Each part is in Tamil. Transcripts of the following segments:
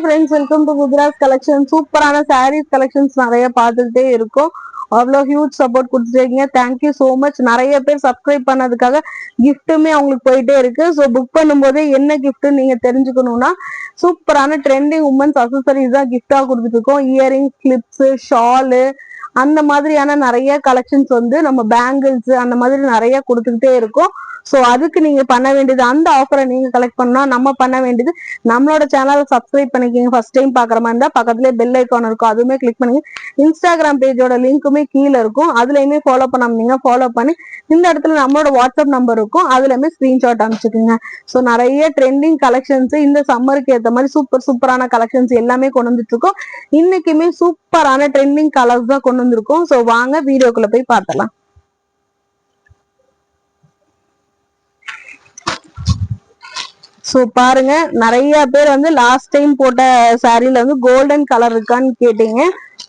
friends, welcome to Gujarat collection. சூப்பரான sarees collections நிறைய பார்த்துட்டே இருக்கோம். அவ்வளோ ஹியூஜ் சப்போர்ட் கொடுத்துருக்கீங்க. Thank you so much. நிறைய பேர் சப்ஸ்கிரைப் பண்ணதுக்காக கிஃப்ட்டுமே அவங்களுக்கு போயிட்டே இருக்கு. ஸோ புக் பண்ணும்போதே என்ன கிஃப்ட்னு நீங்க தெரிஞ்சுக்கணும்னா சூப்பரான ட்ரெண்டிங் உமன்ஸ் அக்சசரிஸ் தான் கிஃப்டா கொடுத்துட்டு இருக்கோம். இயரிங்ஸ், கிளிப்ஸ், ஷாலு அந்த மாதிரியான நிறைய கலெக்ஷன்ஸ் வந்து நம்ம பேங்கிள்ஸ் அந்த மாதிரி நிறைய கொடுத்துக்கிட்டே இருக்கோம். ஸோ அதுக்கு நீங்க பண்ண வேண்டியது, அந்த ஆஃபரை நீங்க கலெக்ட் பண்ணா நம்ம பண்ண வேண்டியது, நம்மளோட சேனலை சப்ஸ்கிரைப் பண்ணிக்கிங்க. ஃபர்ஸ்ட் டைம் பாக்குற மாதிரி இருந்தா பக்கத்துலேயே பெல் ஐக்கான் இருக்கும், அதுவுமே கிளிக் பண்ணுங்க. இன்ஸ்டாகிராம் பேஜோட லிங்க்குமே கீழே இருக்கும், அதுலயுமே ஃபாலோ பண்ணாமீங்க. ஃபாலோ பண்ணி இந்த இடத்துல நம்மளோட வாட்ஸ்அப் நம்பர் இருக்கும், அதுலயுமே ஸ்கிரீன்ஷாட் அனுப்பிச்சுக்குங்க. ஸோ நிறைய ட்ரெண்டிங் கலெக்ஷன்ஸ் இந்த சம்மருக்கு ஏற்ற மாதிரி சூப்பரான கலெக்ஷன்ஸ் எல்லாமே கொண்டு வந்துட்டு இருக்கோம். இன்னைக்குமே சூப்பரான ட்ரெண்டிங் கலர்ஸ் தான் கொண்டு வந்திருக்கோம். ஸோ வாங்க வீடியோக்குள்ள போய் பார்த்தலாம். ஸோ பாருங்க, நிறைய பேர் வந்து லாஸ்ட் டைம் போட்ட சாரியில வந்து கோல்டன் கலர் இருக்கான்னு கேட்டீங்க.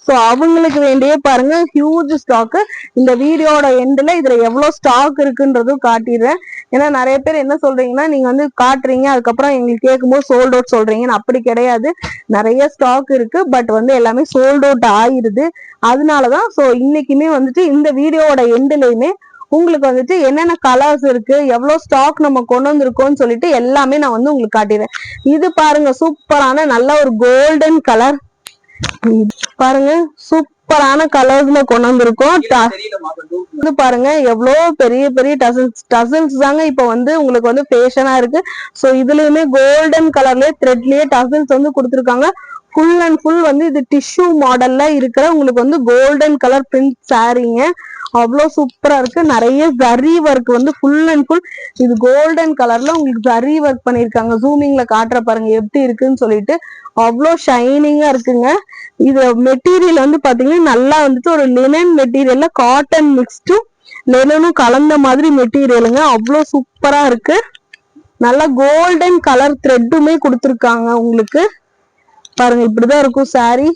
ஸோ அவங்களுக்கு வேண்டியே பாருங்க ஹியூஜ் ஸ்டாக்கு. இந்த வீடியோட எண்டில் இதுல எவ்வளவு ஸ்டாக் இருக்குன்றதும் காட்டிடுறேன். ஏன்னா நிறைய பேர் என்ன சொல்றீங்கன்னா, நீங்க வந்து காட்டுறீங்க அதுக்கப்புறம் எங்களுக்கு கேட்கும்போது சோல்ட் அவுட் சொல்றீங்கன்னு. அப்படி கிடையாது, நிறைய ஸ்டாக் இருக்கு. பட் வந்து எல்லாமே சோல்ட் அவுட் ஆயிருது. அதனாலதான் ஸோ இன்னைக்குமே வந்துட்டு இந்த வீடியோட எண்டுலயுமே உங்களுக்கு வந்துட்டு என்னென்ன கலர்ஸ் இருக்கு, எவ்வளவு ஸ்டாக் நம்ம கொண்டு வந்திருக்கோம்னு சொல்லிட்டு எல்லாமே நான் வந்து உங்களுக்கு காட்டிடுறேன். இது பாருங்க, சூப்பரான நல்ல ஒரு கோல்டன் கலர். பாருங்க, சூப்பரான கலர்ஸ்ல கொண்டு வந்திருக்கோம். இது பாருங்க எவ்வளவு பெரிய பெரிய டசல்ஸ் தாங்க இப்ப வந்து உங்களுக்கு வந்து ஃபேஷனா இருக்கு. சோ இதுலயுமே கோல்டன் கலர்லயே த்ரெட்லயே டசல்ஸ் வந்து கொடுத்துருக்காங்க. ஃபுல் அண்ட் ஃபுல் வந்து இது டிஷ்யூ மாடல்ல இருக்கிற உங்களுக்கு வந்து கோல்டன் கலர் பிரிண்ட் சாரீங்க. அவ்வளோ சூப்பரா இருக்கு. நிறைய ஜரி ஒர்க் வந்து ஃபுல் அண்ட் ஃபுல் இது கோல்டன் கலர்ல உங்களுக்கு ஜரி ஒர்க் பண்ணிருக்காங்க. ஜூமிங்ல காட்டுற பாருங்க எப்படி இருக்குன்னு சொல்லிட்டு. அவ்வளோ ஷைனிங்கா இருக்குங்க. இது மெட்டீரியல் வந்து பாத்தீங்கன்னா நல்லா வந்துட்டு ஒரு லினன் மெட்டீரியல்ல காட்டன் மிக்ஸ்டும் லெனனும் கலந்த மாதிரி மெட்டீரியலுங்க. அவ்வளோ சூப்பரா இருக்கு. நல்லா கோல்டன் கலர் த்ரெட்டுமே கொடுத்துருக்காங்க உங்களுக்கு. பாருங்க இப்படிதான் இருக்கும் சாரி.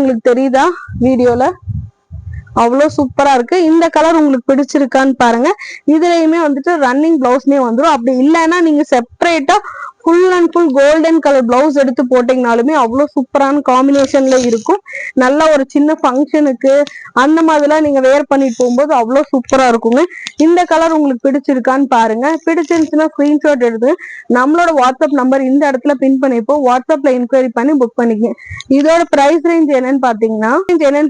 உங்களுக்கு தெரியுதா வீடியோல? அவ்வளோ சூப்பரா இருக்கு. இந்த கலர் உங்களுக்கு பிடிச்சிருக்கான்னு பாருங்க. இதுலயுமே வந்துட்டு ரன்னிங் பிளவுஸ்மே வந்துடும். அப்படி இல்லைன்னா நீங்க செப்பரேட்டா full and full golden colour blouse எடுத்து போட்டீங்கனாலுமே அவ்வளோ சூப்பரான காம்பினேஷன்ல இருக்கும். நல்ல ஒரு சின்ன ஃபங்க்ஷனுக்கு அந்த மாதிரிலாம் நீங்க வேர் பண்ணிட்டு போகும்போது அவ்வளோ சூப்பரா இருக்குங்க. இந்த கலர் உங்களுக்கு பிடிச்சிருக்கான்னு பாருங்க. பிடிச்சிருந்துச்சுன்னா ஸ்கிரீன்ஷாட் எடுத்து நம்மளோட வாட்ஸ்அப் நம்பர் இந்த இடத்துல பின் பண்ணிப்போம். வாட்ஸ்அப்ல என்கொயரி பண்ணி புக் பண்ணிக்கங்க. இதோட பிரைஸ் ரேஞ்ச் என்னன்னு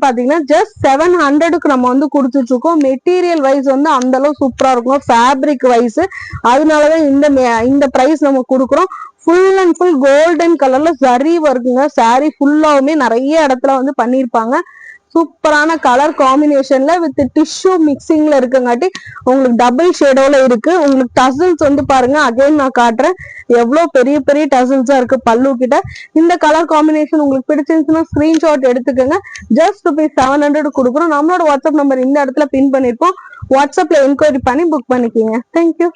பாத்தீங்கன்னா ஜஸ்ட் 700க்கு நம்ம வந்து கொடுத்துட்டு இருக்கோம். மெட்டீரியல் வைஸ் வந்து அந்த அளவு சூப்பரா இருக்கும், ஃபேப்ரிக் வைஸ். அதனாலதான் இந்த பிரைஸ் நம்ம கொடுக்குறோம். ஃபுல் அண்ட் ஃபுல் கோல்டன் கலர்ல ஜரி ஒர்க்குங்க. சாரி ஃபுல்லாவுமே நிறைய இடத்துல வந்து பண்ணிருப்பாங்க. சூப்பரான கலர் காம்பினேஷன்ல வித் டிஷ்யூ மிக்சிங்ல இருக்குங்காட்டி உங்களுக்கு டபுள் ஷேடோல இருக்கு. உங்களுக்கு டசல்ஸ் வந்து பாருங்க, அகைன் நான் காட்டுறேன் எவ்வளவு பெரிய பெரிய டசல்ஸா இருக்கு பல்லு கிட்ட. இந்த கலர் காம்பினேஷன் உங்களுக்கு பிடிச்சிருந்துச்சுன்னா ஸ்கிரீன்ஷாட் எடுத்துக்கோங்க. ஜஸ்ட் ₹700 கொடுக்குறோம். நம்மளோட வாட்ஸ்அப் நம்பர் இந்த இடத்துல பின் பண்ணிருப்போம். வாட்ஸ்அப்ல என்கொயரி பண்ணி புக் பண்ணிக்கோங்க. தேங்க்யூ.